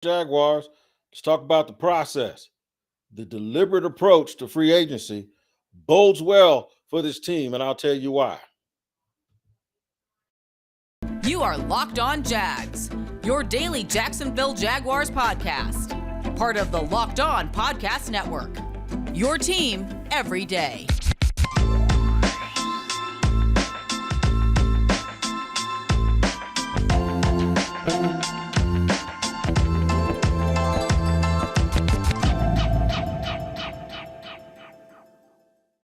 Jaguars. Let's talk about the process. The deliberate approach to free agency bodes well for this team, and I'll tell you why. You are Locked On Jags, your daily Jacksonville Jaguars podcast. Part of the Locked On Podcast Network. Your team every day.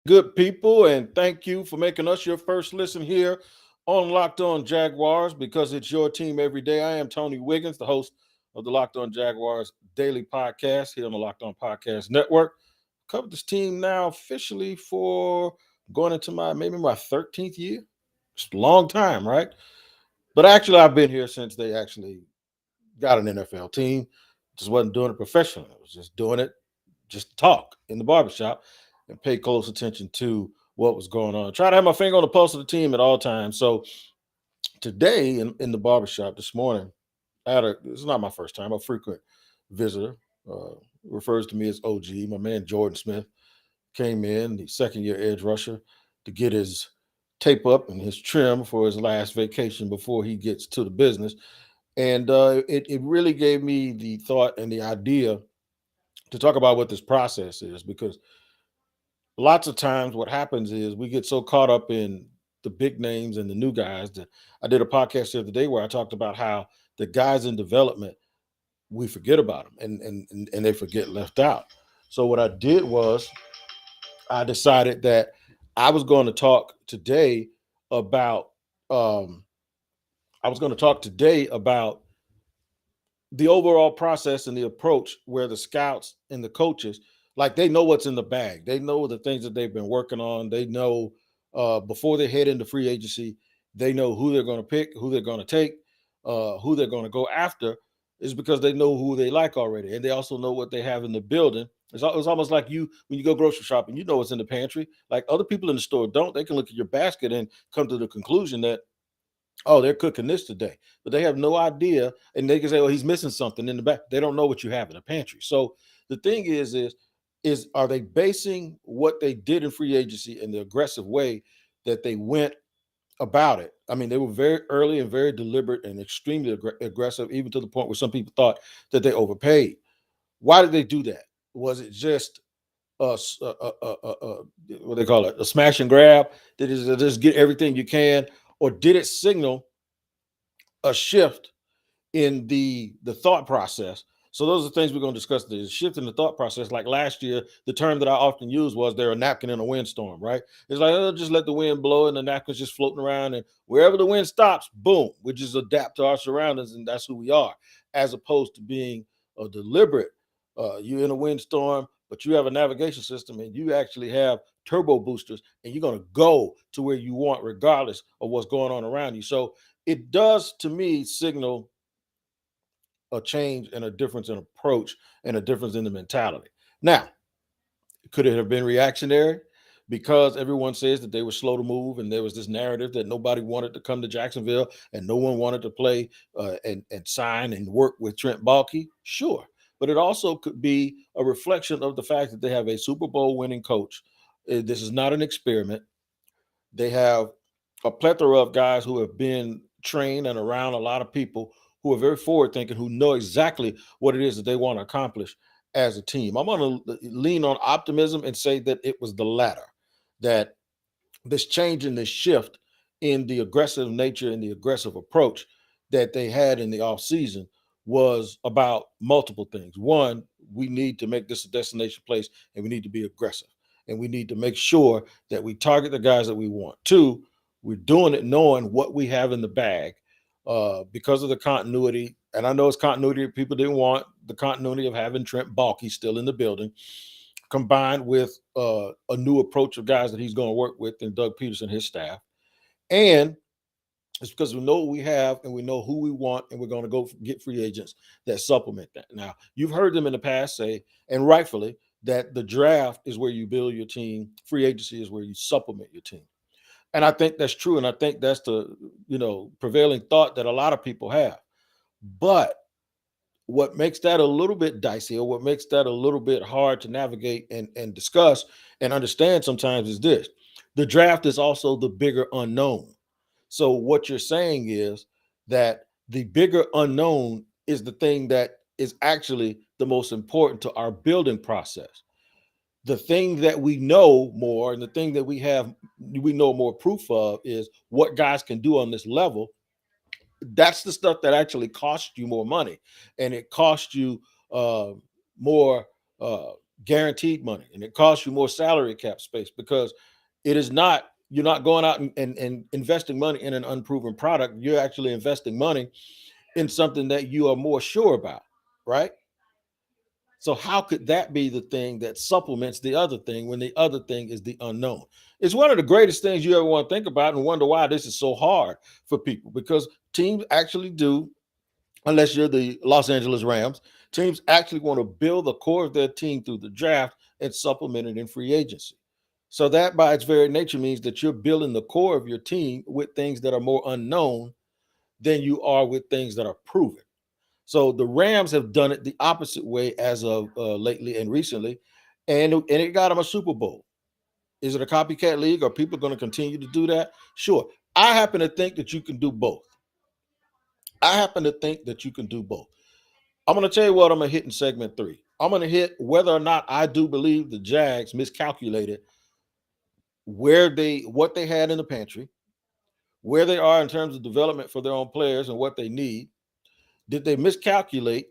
Good people, and thank you for making us your first listen here on Locked On Jaguars because it's your team every day. I am Tony Wiggins, the host of the Locked On Jaguars daily podcast here on the Locked On Podcast Network. Covered this team now officially for going into maybe my 13th year. It's a long time, right? But actually, I've been here since they actually got an NFL team. Just wasn't doing it professionally. I was just doing it just to talk in the barbershop and pay close attention to what was going on. Try to have my finger on the pulse of the team at all times. So today in the barbershop this morning, it's not my first time, a frequent visitor, refers to me as OG. My man Jordan Smith came in, the second-year edge rusher, to get his tape up and his trim for his last vacation before he gets to the business. And it really gave me the thought and the idea to talk about what this process is, because lots of times what happens is we get so caught up in the big names and the new guys that I did a podcast the other day where I talked about how the guys in development, we forget about them and they forget left out. So what I did was I decided that I was going to talk today about the overall process and the approach where the scouts and the coaches, like, they know what's in the bag. They know the things that they've been working on. They know before they head into free agency, they know who they're going to pick, who they're going to take, who they're going to go after, is because they know who they like already. And they also know what they have in the building. It's almost like when you go grocery shopping, you know what's in the pantry. Like, other people in the store don't. They can look at your basket and come to the conclusion that, oh, they're cooking this today, but they have no idea. And they can say, oh, he's missing something in the back. They don't know what you have in the pantry. So the thing is are they basing what they did in free agency in the aggressive way that they went about it? I mean, they were very early and very deliberate and extremely aggressive, even to the point where some people thought that they overpaid. Why did they do that? Was it just what they call it, a smash and grab? Did it just get everything you can? Or did it signal a shift in the thought process? So those are the things we're going to discuss today. The shift in the thought process. Like last year, the term that I often used was they're a napkin in a windstorm, right? It's like, oh, just let the wind blow and the napkin's just floating around, and wherever the wind stops, boom, we just adapt to our surroundings, and that's who we are, as opposed to being a deliberate, you're in a windstorm, but you have a navigation system and you actually have turbo boosters, and you're going to go to where you want regardless of what's going on around you. So it does, to me, signal a change and a difference in approach and a difference in the mentality. Now, could it have been reactionary because everyone says that they were slow to move, and there was this narrative that nobody wanted to come to Jacksonville and no one wanted to play and sign and work with Trent Baalke? Sure. But it also could be a reflection of the fact that they have a Super Bowl winning coach. This is not an experiment. They have a plethora of guys who have been trained and around a lot of people who are very forward thinking, who know exactly what it is that they want to accomplish as a team. I'm going to lean on optimism and say that it was the latter, that this change and this shift in the aggressive nature and the aggressive approach that they had in the offseason was about multiple things. One, we need to make this a destination place, and we need to be aggressive, and we need to make sure that we target the guys that we want. Two, we're doing it knowing what we have in the bag, because of the continuity. And I know it's continuity. People didn't want the continuity of having Trent Baalke still in the building, combined with a new approach of guys that he's going to work with, and Doug Peterson, his staff. And it's because we know what we have and we know who we want, and we're going to go get free agents that supplement that. Now, you've heard them in the past say, and rightfully, that the draft is where you build your team. Free agency is where you supplement your team. And I think that's true. And I think that's the, prevailing thought that a lot of people have. But what makes that a little bit dicey, or what makes that a little bit hard to navigate and discuss and understand sometimes, is this: the draft is also the bigger unknown. So what you're saying is that the bigger unknown is the thing that is actually the most important to our building process. The thing that we know more, and the thing that we know more proof of, is what guys can do on this level. That's the stuff that actually costs you more money, and it costs you uh, more uh, guaranteed money, and it costs you more salary cap space, because it is not you're not going out and investing money in an unproven product. You're actually investing money in something that you are more sure about, right? So how could that be the thing that supplements the other thing when the other thing is the unknown? It's one of the greatest things you ever want to think about, and wonder why this is so hard for people, because teams actually do, unless you're the Los Angeles Rams, teams actually want to build the core of their team through the draft and supplement it in free agency. So that by its very nature means that you're building the core of your team with things that are more unknown than you are with things that are proven. So the Rams have done it the opposite way as of lately and recently, and it got them a Super Bowl. Is it a copycat league? Are people going to continue to do that? Sure. I happen to think that you can do both. I happen to think that you can do both. I'm going to tell you what I'm going to hit in segment 3. I'm going to hit whether or not I do believe the Jags miscalculated what they had in the pantry, where they are in terms of development for their own players and what they need. Did they miscalculate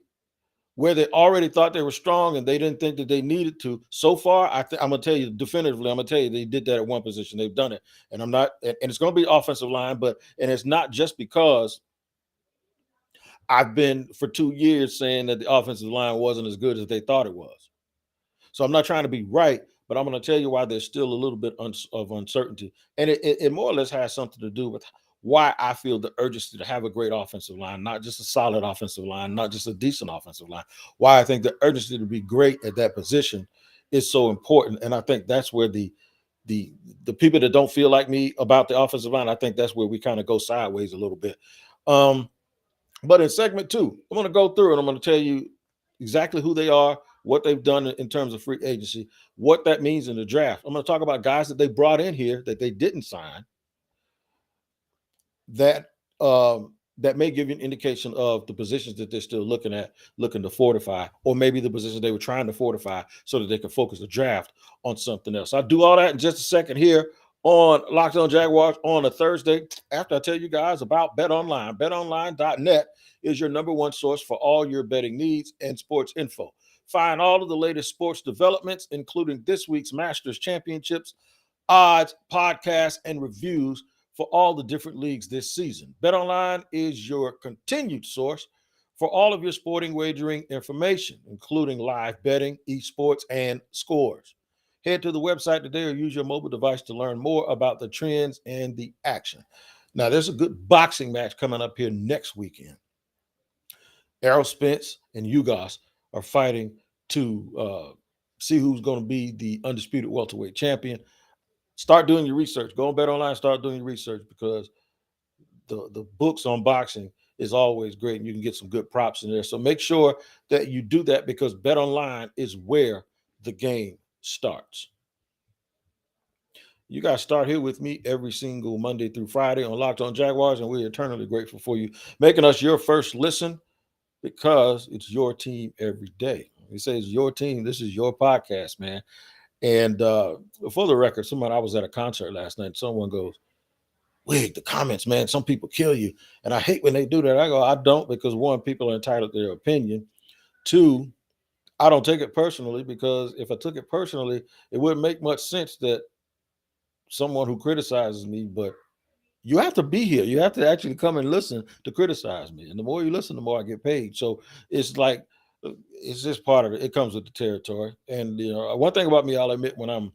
where they already thought they were strong and they didn't think that they needed to? So far, I'm going to tell you definitively, I'm going to tell you they did that at one position. They've done it. And it's going to be offensive line, and it's not just because I've been for 2 years saying that the offensive line wasn't as good as they thought it was. So I'm not trying to be right, but I'm going to tell you why there's still a little bit of uncertainty. And it more or less has something to do with why I feel the urgency to have a great offensive line, not just a solid offensive line, not just a decent offensive line. Why I think the urgency to be great at that position is so important. And I think that's where the people that don't feel like me about the offensive line, I think that's where we kind of go sideways a little bit. But in segment 2, I'm going to go through and I'm going to tell you exactly who they are, what they've done in terms of free agency, what that means in the draft. I'm going to talk about guys that they brought in here that they didn't sign, that that may give you an indication of the positions that they're still looking to fortify, or maybe the positions they were trying to fortify so that they can focus the draft on something else. I'll do all that in just a second here on Locked On Jaguars on a Thursday, after I tell you guys about BetOnline. BetOnline.net is your number one source for all your betting needs and sports info. Find all of the latest sports developments, including this week's Masters Championships, odds, podcasts, and reviews for all the different leagues this season. BetOnline is your continued source for all of your sporting wagering information, including live betting, esports, and scores. Head to the website today or use your mobile device to learn more about the trends and the action. Now, there's a good boxing match coming up here next weekend. Errol Spence and Ugas are fighting to see who's going to be the undisputed welterweight champion. Start doing your research. Go on BetOnline, start doing your research, because the books on boxing is always great, and you can get some good props in there. So make sure that you do that, because BetOnline is where the game starts. You guys start here with me every single Monday through Friday on Locked On Jaguars, and we're eternally grateful for you making us your first listen, because it's your team every day. He says your team. This is your podcast, man. And for the record, I was at a concert last night. Someone goes, "Wig, the comments, man, some people kill you." And I hate when they do that. I go, I don't, because 1, people are entitled to their opinion. 2, I don't take it personally, because if I took it personally, it wouldn't make much sense that someone who criticizes me, but you have to be here. You have to actually come and listen to criticize me. And the more you listen, the more I get paid. So it's like, it's just part of it. It comes with the territory. And, one thing about me, I'll admit when I'm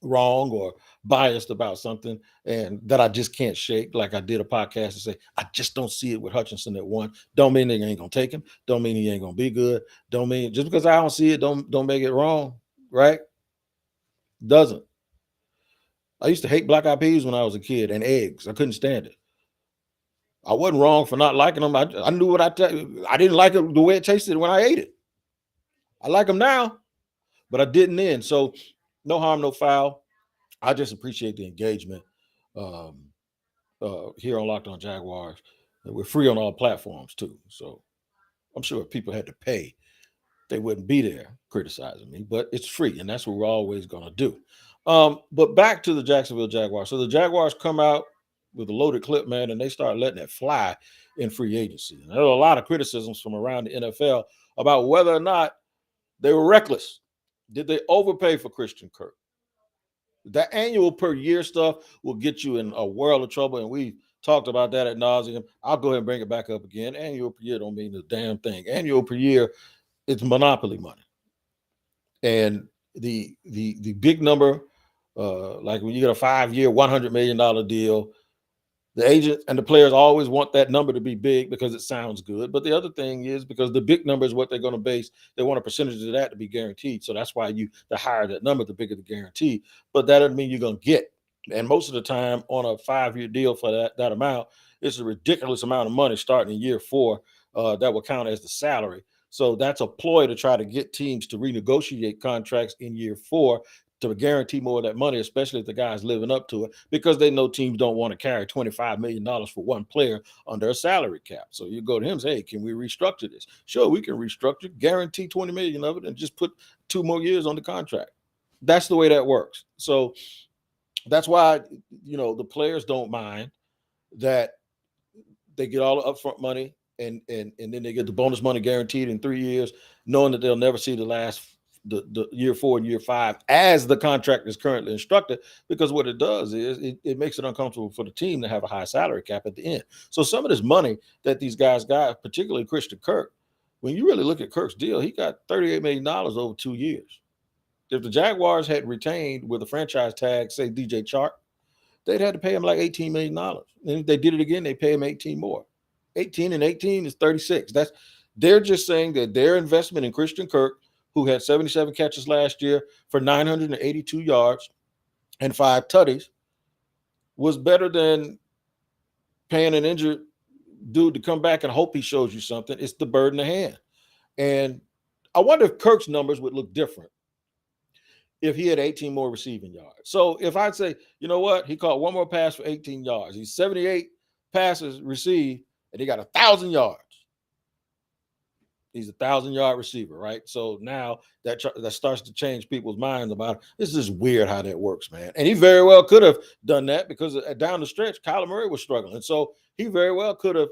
wrong or biased about something and that I just can't shake. Like I did a podcast and say, I just don't see it with Hutchinson at 1. Don't mean they ain't going to take him. Don't mean he ain't going to be good. Don't mean just because I don't see it, don't make it wrong. Right? Doesn't. I used to hate black eyed peas when I was a kid, and eggs. I couldn't stand it. I wasn't wrong for not liking them. I knew what I didn't like it the way it tasted when I ate it. I like them now, but I didn't then. So no harm, no foul. I just appreciate the engagement um, here on Locked On Jaguars. We're free on all platforms too. So I'm sure if people had to pay, they wouldn't be there criticizing me, but it's free, and that's what we're always going to do. But back to the Jacksonville Jaguars. So the Jaguars come out with a loaded clip, man, and they start letting it fly in free agency. And there are a lot of criticisms from around the NFL about whether or not they were reckless. Did they overpay for Christian Kirk? That annual per year stuff will get you in a world of trouble, and we talked about that ad nauseum. I'll go ahead and bring it back up again. Annual per year don't mean a damn thing. Annual per year, it's monopoly money. And the big number, like when you get a 5-year, $100 million deal, the agent and the players always want that number to be big because it sounds good. But the other thing is because the big number is what they're going to base. They want a percentage of that to be guaranteed. So that's why the higher that number, the bigger the guarantee. But that doesn't mean you're going to get. And most of the time on a 5-year deal for that amount, it's a ridiculous amount of money starting in year 4 that will count as the salary. So that's a ploy to try to get teams to renegotiate contracts in year 4 to guarantee more of that money, especially if the guy's living up to it, because they know teams don't want to carry $25 million for one player under a salary cap. So you go to him and say, hey, can we restructure this? Sure, we can restructure, guarantee $20 million of it, and just put 2 more years on the contract. That's the way that works. So that's why, the players don't mind that they get all the upfront money and then they get the bonus money guaranteed in 3 years, knowing that they'll never see the year 4 and year 5 as the contract is currently instructed, because what it does is it makes it uncomfortable for the team to have a high salary cap at the end. So some of this money that these guys got, particularly Christian Kirk, when you really look at Kirk's deal, he got $38 million over 2 years. If the Jaguars had retained with a franchise tag, say DJ Chark, they'd had to pay him like $18 million. And if they did it again, they pay him 18 more. 18 and 18 is 36. They're just saying that their investment in Christian Kirk, who had 77 catches last year for 982 yards and 5 tutties, was better than paying an injured dude to come back and hope he shows you something. It's the bird in the hand. And I wonder if Kirk's numbers would look different if he had 18 more receiving yards. So if I'd say, you know what, he caught one more pass for 18 yards. He's 78 passes received, and he got 1,000 yards. He's a 1,000-yard receiver, right? So now that starts to change people's minds about it. This is weird how that works, man. And he very well could have done that because down the stretch, Kyler Murray was struggling. So he very well could have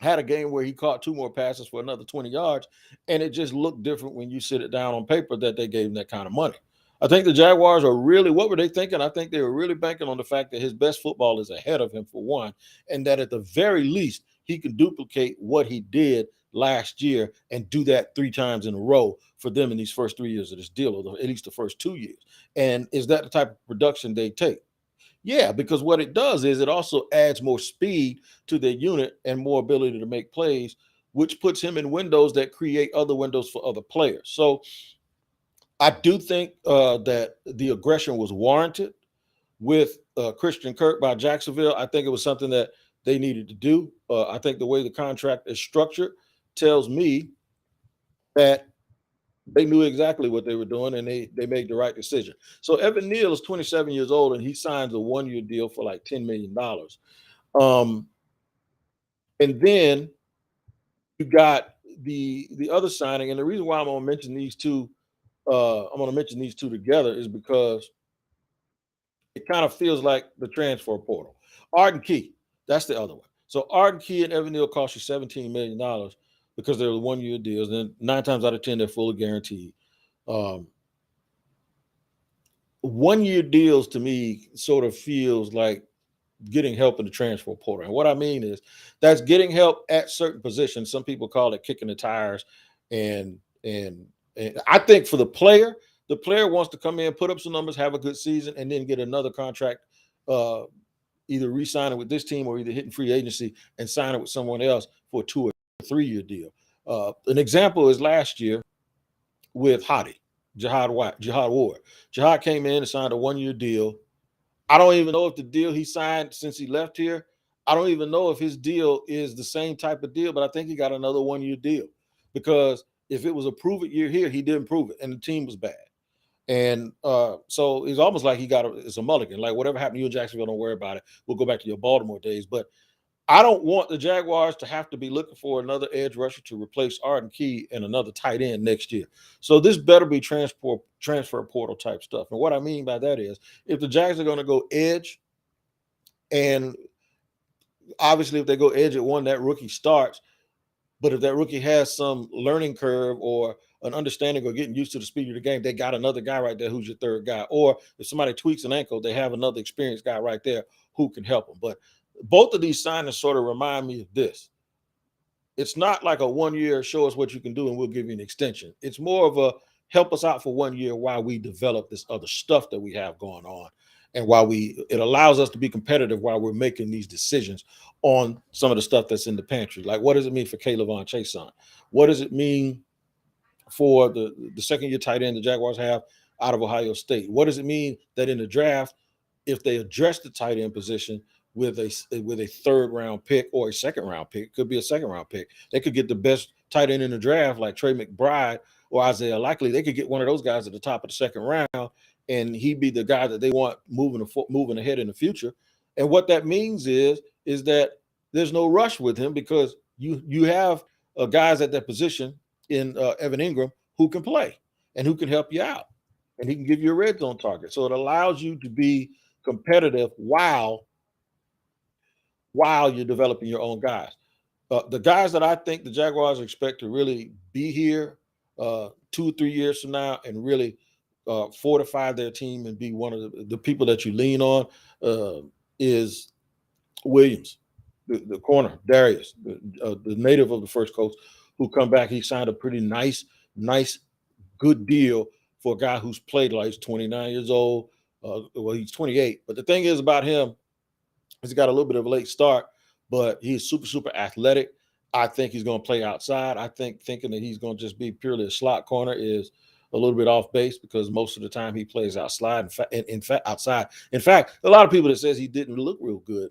had a game where he caught 2 more passes for another 20 yards, and it just looked different when you sit it down on paper that they gave him that kind of money. I think the Jaguars are really, what were they thinking? I think they were really banking on the fact that his best football is ahead of him, for one, and that at the very least, he can duplicate what he did last year and do that 3 times in a row for them in these first 3 years of this deal, or at least the first 2 years. And is that the type of production they take? Yeah, because what it does is it also adds more speed to their unit and more ability to make plays, which puts him in windows that create other windows for other players. So I do think that the aggression was warranted with Christian Kirk by Jacksonville. I think it was something that they needed to do. I think the way the contract is structured tells me that they knew exactly what they were doing, and they made the right decision. So Evan Neal is 27 years old, and he signs a 1-year deal for like $10 million. And then you got the other signing, and the reason why I'm going to mention these two together is because it kind of feels like the transfer portal. Arden Key, that's the other one. So Arden Key and Evan Neal cost you $17 million because they're 1-year deals. And 9 times out of 10, they're fully guaranteed. 1-year deals to me sort of feels like getting help in the transfer portal. And what I mean is that's getting help at certain positions. Some people call it kicking the tires. And I think for the player wants to come in, put up some numbers, have a good season, and then get another contract, either re-signing with this team or either hitting free agency and signing with someone else for a 2 or 3-year deal. An example is last year with Jihad Ward. Jihad came in and signed a 1-year deal. I don't even know if the deal he signed since he left here, I don't even know if his deal is the same type of deal, but I think he got another 1-year deal, because if it was a prove it year here, he didn't prove it, and the team was bad. And so it's almost like it's a mulligan. Like, whatever happened to you in Jacksonville, don't worry about it. We'll go back to your Baltimore days. But I don't want the Jaguars to have to be looking for another edge rusher to replace Arden Key and another tight end next year. So this better be transfer portal type stuff. And what I mean by that is, if the Jags are going to go edge, and obviously if they go edge at one, that rookie starts. But if that rookie has some learning curve or an understanding or getting used to the speed of the game, they got another guy right there who's your third guy. Or if somebody tweaks an ankle, they have another experienced guy right there who can help them. But both of these signings sort of remind me of this. It's not like a 1 year, show us what you can do and we'll give you an extension. It's more of a help us out for 1 year while we develop this other stuff that we have going on. And while it allows us to be competitive while we're making these decisions on some of the stuff that's in the pantry. Like, what does it mean for Kayvon Chason? What does it mean for the second year tight end the Jaguars have out of Ohio State? What does it mean that in the draft, if they address the tight end position with a third round pick or a second round pick, it could be a second round pick, they could get the best tight end in the draft, like Trey McBride or Isaiah Likely. They could get one of those guys at the top of the second round, and he'd be the guy that they want moving ahead in the future. And what that means is that there's no rush with him, because you have guys at that position in Evan Ingram who can play and who can help you out, and he can give you a red zone target. So it allows you to be competitive while you're developing your own guys. The guys that I think the Jaguars expect to really be here 2 or 3 years from now and really fortify their team and be one of the people that you lean on is Williams, the corner, Darius, the native of the First Coast, who come back. He signed a pretty nice, good deal for a guy who's played like he's 29 years old. Well, he's 28. But the thing is about him, he's got a little bit of a late start, but he's super athletic. I think he's going to play outside. I think thinking that he's going to just be purely a slot corner is a little bit off base, because most of the time he plays outside. In fact, outside. In fact, a lot of people that says he didn't look real good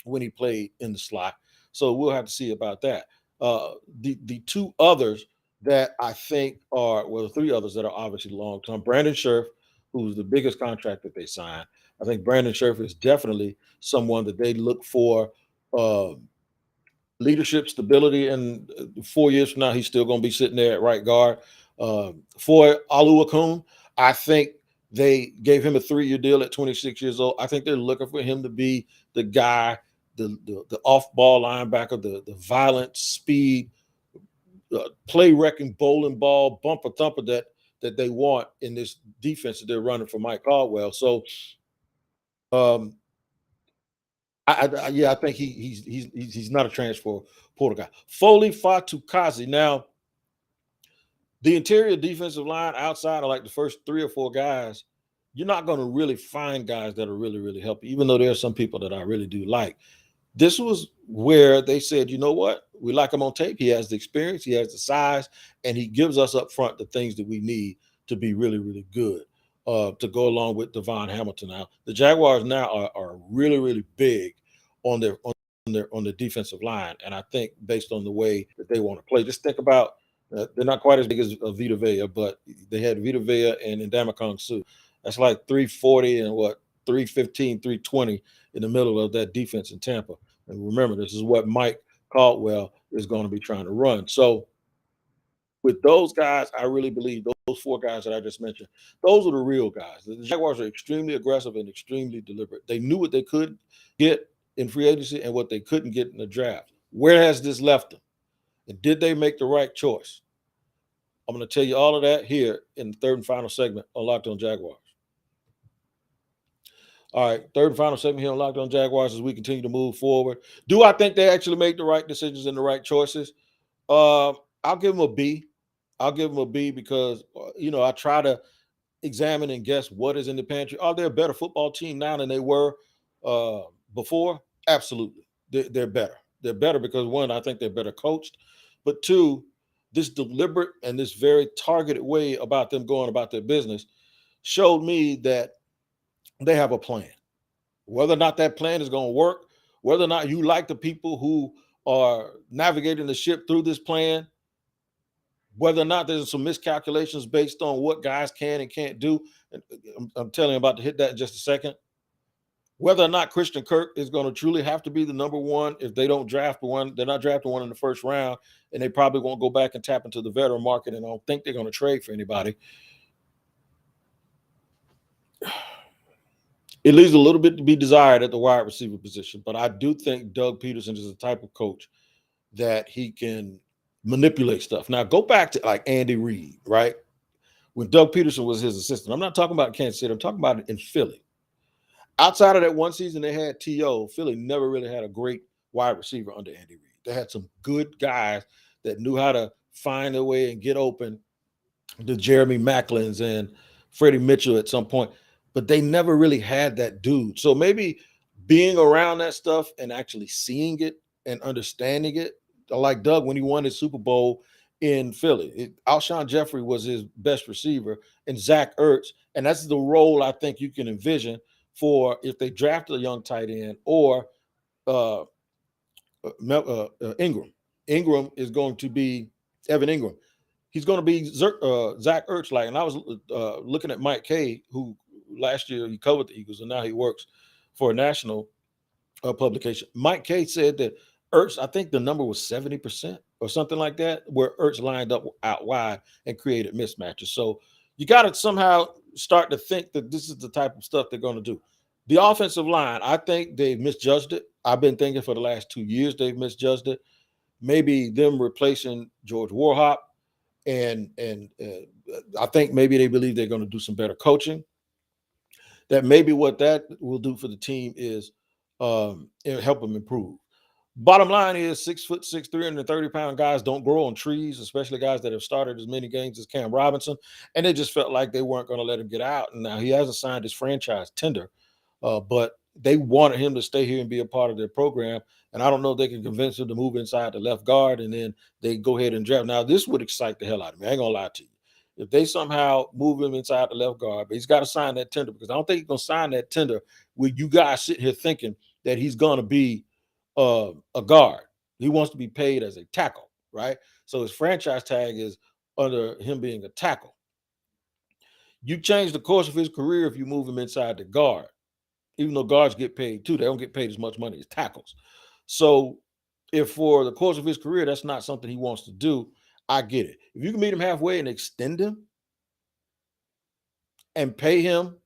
when he played in the slot. So we'll have to see about that. The two others that I think are, well, the three others that are obviously long-term, Brandon Scherff, who's the biggest contract that they signed. I think Brandon Scherff is definitely someone that they look for leadership, stability, and 4 years from now, he's still going to be sitting there at right guard. For Oluokun, I think they gave him a 3-year deal at 26 years old. I think they're looking for him to be the guy, the off-ball linebacker, the violent speed, play-wrecking bowling ball, bumper thumper that they want in this defense that they're running for Mike Caldwell. So, I think he's not a transfer portal guy. Foley Fatukazi. Now, the interior defensive line outside of like the first 3 or 4 guys, you're not going to really find guys that are really help you, even though there are some people that I really do like. This was where they said, you know what? We like him on tape. He has the experience, he has the size, and he gives us up front the things that we need to be really good to go along with Devon Hamilton. Now, the Jaguars now are really big on the defensive line, and I think based on the way that they want to play, just think about they're not quite as big as Vita Vea, but they had Vita Vea and Ndamukong Suh. That's like 340 and 315, 320 in the middle of that defense in Tampa. And remember, this is what Mike Caldwell is going to be trying to run. So with those guys, I really believe those 4 guys that I just mentioned, those are the real guys. The Jaguars are extremely aggressive and extremely deliberate. They knew what they could get in free agency and what they couldn't get in the draft. Where has this left them? And did they make the right choice? I'm going to tell you all of that here in the third and final segment on Locked On Jaguars. All right, third and final segment here on Locked On Jaguars as we continue to move forward. Do I think they actually made the right decisions and the right choices? I'll give them a B. I'll give them a B because, I try to examine and guess what is in the pantry. Are they a better football team now than they were before? Absolutely. They're better. They're better because, 1, I think they're better coached. But 2, this deliberate and this very targeted way about them going about their business showed me that they have a plan. Whether or not that plan is going to work whether or not you like the people who are navigating the ship through this plan, whether or not there's some miscalculations based on what guys can and can't do. I'm telling you, I'm about to hit that in just a second. Whether or not Christian Kirk is going to truly have to be the number one if they don't draft one, they're not drafting one in the first round, and they probably won't go back and tap into the veteran market, and I don't think they're going to trade for anybody. It leaves a little bit to be desired at the wide receiver position, but I do think Doug Peterson is the type of coach that he can manipulate stuff. Now, go back to like Andy Reid, right? When Doug Peterson was his assistant. I'm not talking about Kansas City. I'm talking about it in Philly. Outside of that one season they had T.O., Philly never really had a great wide receiver under Andy Reid. They had some good guys that knew how to find their way and get open, the Jeremy Macklins and Freddie Mitchell at some point, but they never really had that dude. So maybe being around that stuff and actually seeing it and understanding it, like Doug when he won his Super Bowl in Philly. Alshon Jeffrey was his best receiver, and Zach Ertz, and that's the role I think you can envision for if they draft a young tight end or Ingram. Ingram is going to be Evan Ingram. He's going to be Zach Ertz like. And I was looking at Mike Kay, who last year he covered the Eagles, and now he works for a national publication. Mike Kay said that Ertz, I think the number was 70% or something like that, where Ertz lined up out wide and created mismatches. So you got to somehow start to think that this is the type of stuff they're going to do. The offensive line, I think they've misjudged it. I've been thinking for the last 2 years they've misjudged it. Maybe them replacing George Warhop, and I think maybe they believe they're going to do some better coaching. That maybe what that will do for the team is help them improve. Bottom line is 6'6", 330-pound guys don't grow on trees, especially guys that have started as many games as Cam Robinson. And they just felt like they weren't going to let him get out. And now he hasn't signed his franchise tender, but they wanted him to stay here and be a part of their program. And I don't know if they can convince him to move inside the left guard, and then they go ahead and draft. Now, this would excite the hell out of me. I ain't going to lie to you. If they somehow move him inside the left guard, but he's got to sign that tender, because I don't think he's going to sign that tender with you guys sitting here thinking that he's going to be a guard. He wants to be paid as a tackle, right? So his franchise tag is under him being a tackle. You change the course of his career if you move him inside the guard, even though guards get paid too. They don't get paid as much money as tackles. So if for the course of his career, that's not something he wants to do, I get it. If you can meet him halfway and extend him and pay him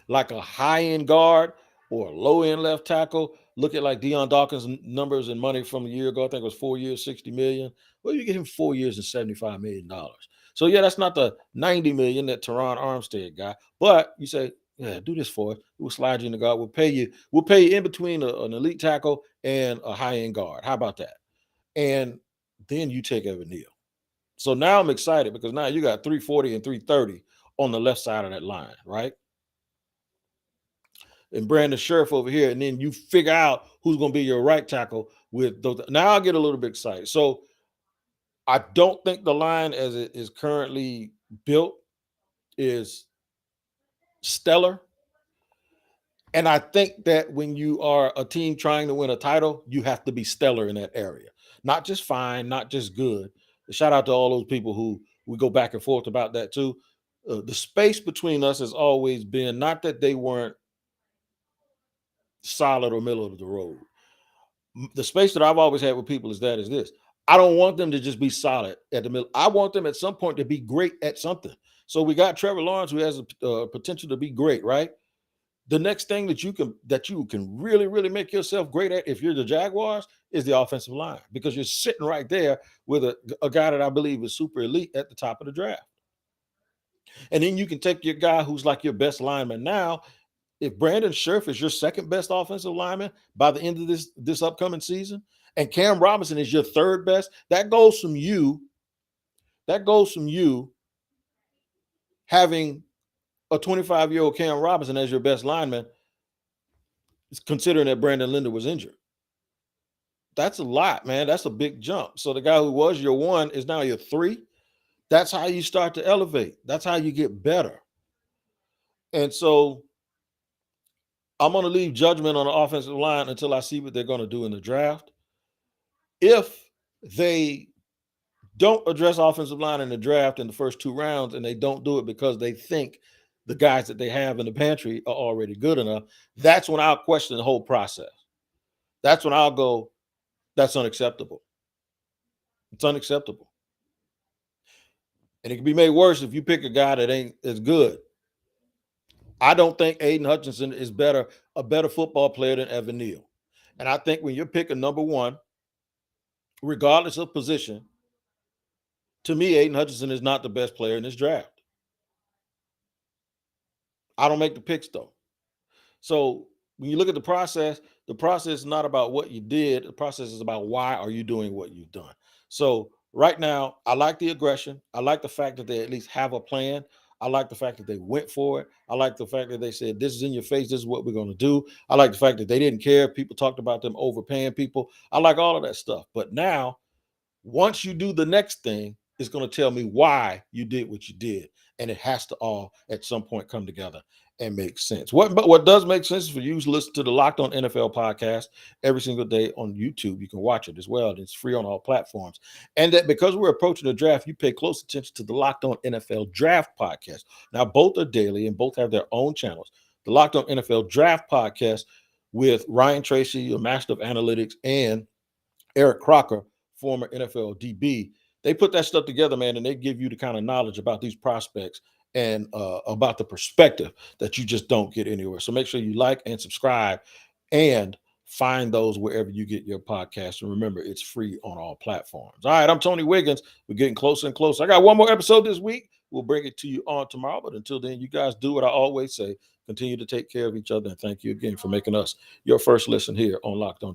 like a high-end guard or a low-end left tackle, look at like Deion Dawkins' numbers and money from a year ago. I think it was 4 years, $60 million. Well, you get him 4 years and $75 million. So, yeah, that's not the $90 million that Teron Armstead got. But you say, yeah, do this for us. We'll slide you in the guard. We'll pay you in between an elite tackle and a high-end guard. How about that? And then you take Evan Neal. So now I'm excited because now you got 340 and 330 on the left side of that line, right? And Brandon Scherf over here, and then you figure out who's going to be your right tackle with those. Now I'll get a little bit excited. So I don't think the line as it is currently built is stellar. And I think that when you are a team trying to win a title, you have to be stellar in that area. Not just fine, not just good. Shout out to all those people who we go back and forth about that too. The space between us has always been, not that they weren't solid or middle of the road. The space that I've always had with people is this. I don't want them to just be solid at the middle. I want them at some point to be great at something. So we got Trevor Lawrence, who has a potential to be great, right? The next thing that you can really, really make yourself great at, if you're the Jaguars, is the offensive line, because you're sitting right there with a guy that I believe is super elite at the top of the draft. And then you can take your guy who's like your best lineman now. If Brandon Scherf is your second best offensive lineman by the end of this upcoming season, and Cam Robinson is your third best, that goes from you having a 25-year-old Cam Robinson as your best lineman, considering that Brandon Linder was injured. That's a lot, man. That's a big jump. So the guy who was your one is now your three. That's how you start to elevate. That's how you get better. And so I'm going to leave judgment on the offensive line until I see what they're going to do in the draft. If they don't address offensive line in the draft in the first 2 rounds, and they don't do it because they think the guys that they have in the pantry are already good enough, that's when I'll question the whole process. That's when I'll go, that's unacceptable. It's unacceptable. And it can be made worse if you pick a guy that ain't as good. I don't think Aiden Hutchinson is a better football player than Evan Neal. And I think when you're picking number 1, regardless of position, to me, Aiden Hutchinson is not the best player in this draft. I don't make the picks, though. So when you look at the process is not about what you did. The process is about why are you doing what you've done. So right now, I like the aggression. I like the fact that they at least have a plan. I like the fact that they went for it. I like the fact that they said, this is in your face. This is what we're going to do. I like the fact that they didn't care. People talked about them overpaying people. I like all of that stuff. But now, once you do the next thing, it's going to tell me why you did what you did. And it has to all at some point come together and make sense. What does make sense is for you to listen to the Locked On NFL podcast every single day on YouTube. You can watch it as well. It's free on all platforms. And that because we're approaching the draft, you pay close attention to the Locked On NFL Draft podcast. Now, both are daily and both have their own channels. The Locked On NFL Draft podcast with Ryan Tracy, a master of analytics, and Eric Crocker, former NFL DB. They put that stuff together, man, and they give you the kind of knowledge about these prospects and about the perspective that you just don't get anywhere. So make sure you like and subscribe and find those wherever you get your podcast. And remember, it's free on all platforms. All right, I'm Tony Wiggins. We're getting closer and closer. I got one more episode this week. We'll bring it to you on tomorrow. But until then, you guys do what I always say. Continue to take care of each other. And thank you again for making us your first listen here on Locked On.